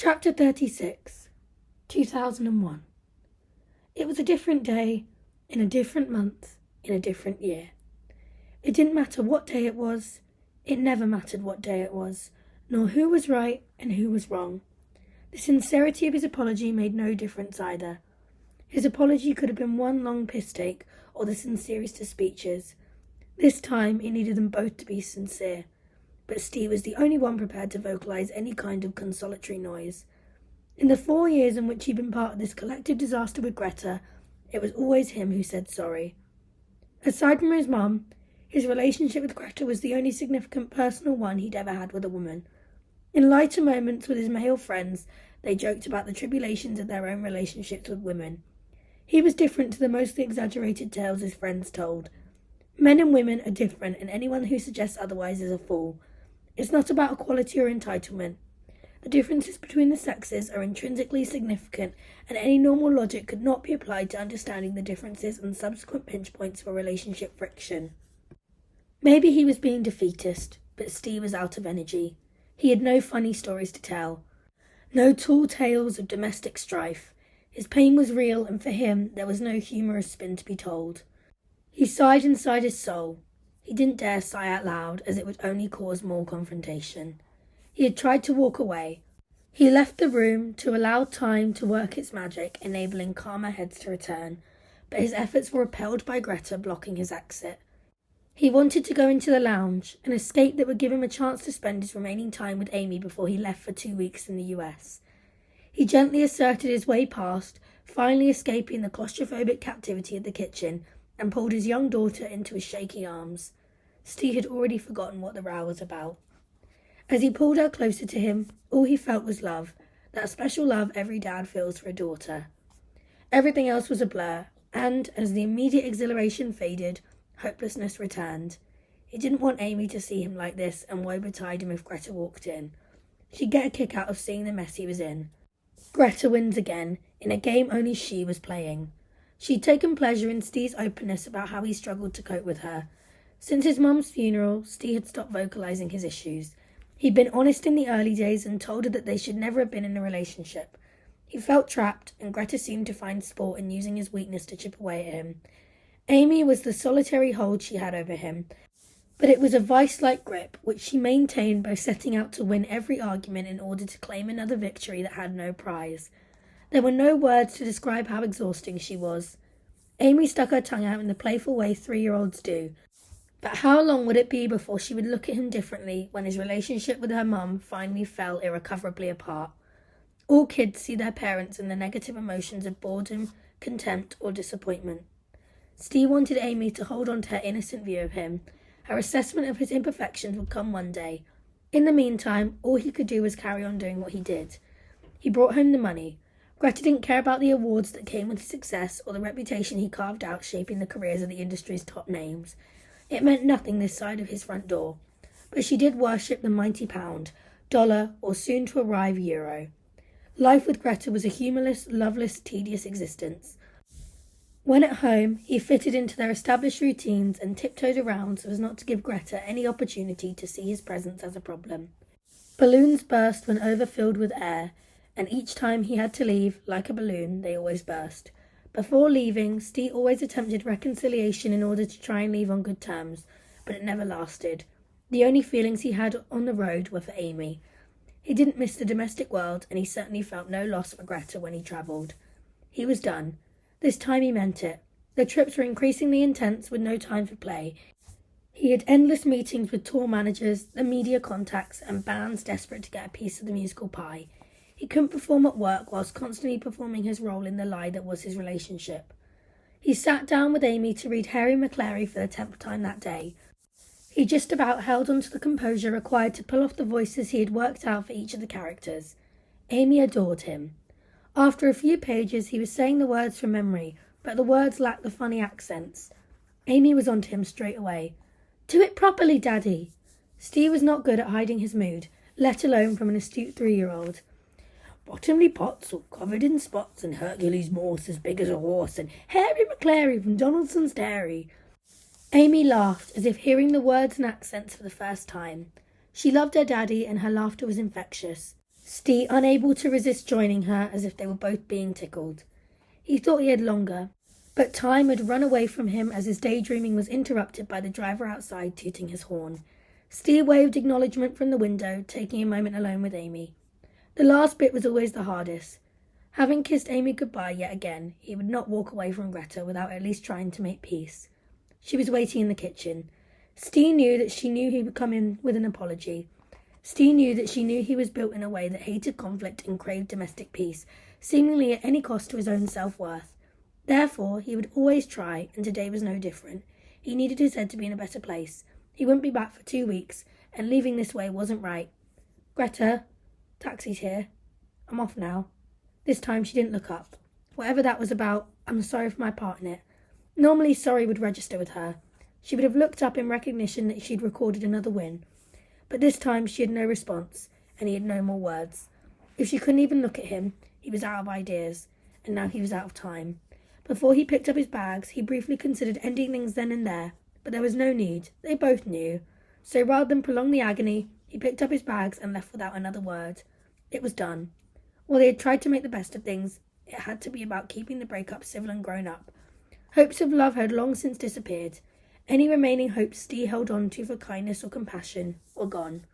Chapter 36, 2001. It was a different day, in a different month, in a different year. It didn't matter what day it was. It never mattered what day it was, nor who was right and who was wrong. The sincerity of his apology made no difference either. His apology could have been one long piss take or the sincerest of speeches. This time he needed them both to be sincere. But Steve was the only one prepared to vocalise any kind of consolatory noise. In the 4 years in which he'd been part of this collective disaster with Greta, it was always him who said sorry. Aside from his mum, his relationship with Greta was the only significant personal one he'd ever had with a woman. In lighter moments with his male friends, they joked about the tribulations of their own relationships with women. He was different to the mostly exaggerated tales his friends told. Men and women are different, and anyone who suggests otherwise is a fool. It's not about equality or entitlement. The differences between the sexes are intrinsically significant, and any normal logic could not be applied to understanding the differences and subsequent pinch points for relationship friction. Maybe he was being defeatist, but Steve was out of energy. He had no funny stories to tell. No tall tales of domestic strife. His pain was real, and for him there was no humorous spin to be told. He sighed inside his soul. He didn't dare sigh out loud, as it would only cause more confrontation. He had tried to walk away. He left the room to allow time to work its magic, enabling calmer heads to return, but his efforts were repelled by Greta blocking his exit. He wanted to go into the lounge, an escape that would give him a chance to spend his remaining time with Amy before he left for 2 weeks in the US. He gently asserted his way past, finally escaping the claustrophobic captivity of the kitchen, and pulled his young daughter into his shaky arms. Steve had already forgotten what the row was about. As he pulled her closer to him, all he felt was love, that special love every dad feels for a daughter. Everything else was a blur, and, as the immediate exhilaration faded, hopelessness returned. He didn't want Amy to see him like this, and woe betide him if Greta walked in. She'd get a kick out of seeing the mess he was in. Greta wins again, in a game only she was playing. She'd taken pleasure in Steve's openness about how he struggled to cope with her. Since his mum's funeral, Steve had stopped vocalising his issues. He'd been honest in the early days and told her that they should never have been in a relationship. He felt trapped, and Greta seemed to find sport in using his weakness to chip away at him. Amy was the solitary hold she had over him, but it was a vice-like grip which she maintained by setting out to win every argument in order to claim another victory that had no prize. There were no words to describe how exhausting she was. Amy stuck her tongue out in the playful way 3-year-olds do. But how long would it be before she would look at him differently when his relationship with her mum finally fell irrecoverably apart? All kids see their parents in the negative emotions of boredom, contempt, or disappointment. Steve wanted Amy to hold on to her innocent view of him. Her assessment of his imperfections would come one day. In the meantime, all he could do was carry on doing what he did. He brought home the money. Greta didn't care about the awards that came with his success or the reputation he carved out shaping the careers of the industry's top names. It meant nothing this side of his front door. But she did worship the mighty pound, dollar, or soon-to-arrive euro. Life with Greta was a humourless, loveless, tedious existence. When at home, he fitted into their established routines and tiptoed around so as not to give Greta any opportunity to see his presence as a problem. Balloons burst when overfilled with air, and each time he had to leave, like a balloon, they always burst. Before leaving, Steve always attempted reconciliation in order to try and leave on good terms, but it never lasted. The only feelings he had on the road were for Amy. He didn't miss the domestic world, and he certainly felt no loss for Greta when he travelled. He was done. This time he meant it. The trips were increasingly intense with no time for play. He had endless meetings with tour managers, the media contacts, and bands desperate to get a piece of the musical pie. He couldn't perform at work whilst constantly performing his role in the lie that was his relationship. He sat down with Amy to read Harry McClary for the 10th time that day. He just about held on to the composure required to pull off the voices he had worked out for each of the characters. Amy adored him. After a few pages, he was saying the words from memory, but the words lacked the funny accents. Amy was onto him straight away. "Do it properly, Daddy." Steve was not good at hiding his mood, let alone from an astute 3-year-old. "Bottomley pots all covered in spots, and Hercules morse as big as a horse, and Harry McClary from Donaldson's Dairy." Amy laughed, as if hearing the words and accents for the first time. She loved her daddy, and her laughter was infectious. Steve unable to resist joining her as if they were both being tickled. He thought he had longer, but time had run away from him as his daydreaming was interrupted by the driver outside tooting his horn. Steve waved acknowledgement from the window, taking a moment alone with Amy. The last bit was always the hardest. Having kissed Amy goodbye yet again, he would not walk away from Greta without at least trying to make peace. She was waiting in the kitchen. Steve knew that she knew he would come in with an apology. Steve knew that she knew he was built in a way that hated conflict and craved domestic peace, seemingly at any cost to his own self-worth. Therefore, he would always try, and today was no different. He needed his head to be in a better place. He wouldn't be back for 2 weeks, and leaving this way wasn't right. Greta, taxi's here. I'm off now. This time she didn't look up. Whatever that was about, I'm sorry for my part in it. Normally sorry would register with her. She would have looked up in recognition that she'd recorded another win. But this time she had no response, and he had no more words. If she couldn't even look at him, he was out of ideas, and now he was out of time. Before he picked up his bags, he briefly considered ending things then and there, but there was no need. They both knew. So rather than prolong the agony, he picked up his bags and left without another word. It was done. While they had tried to make the best of things, it had to be about keeping the breakup civil and grown up. Hopes of love had long since disappeared. Any remaining hopes Steve held on to for kindness or compassion were gone.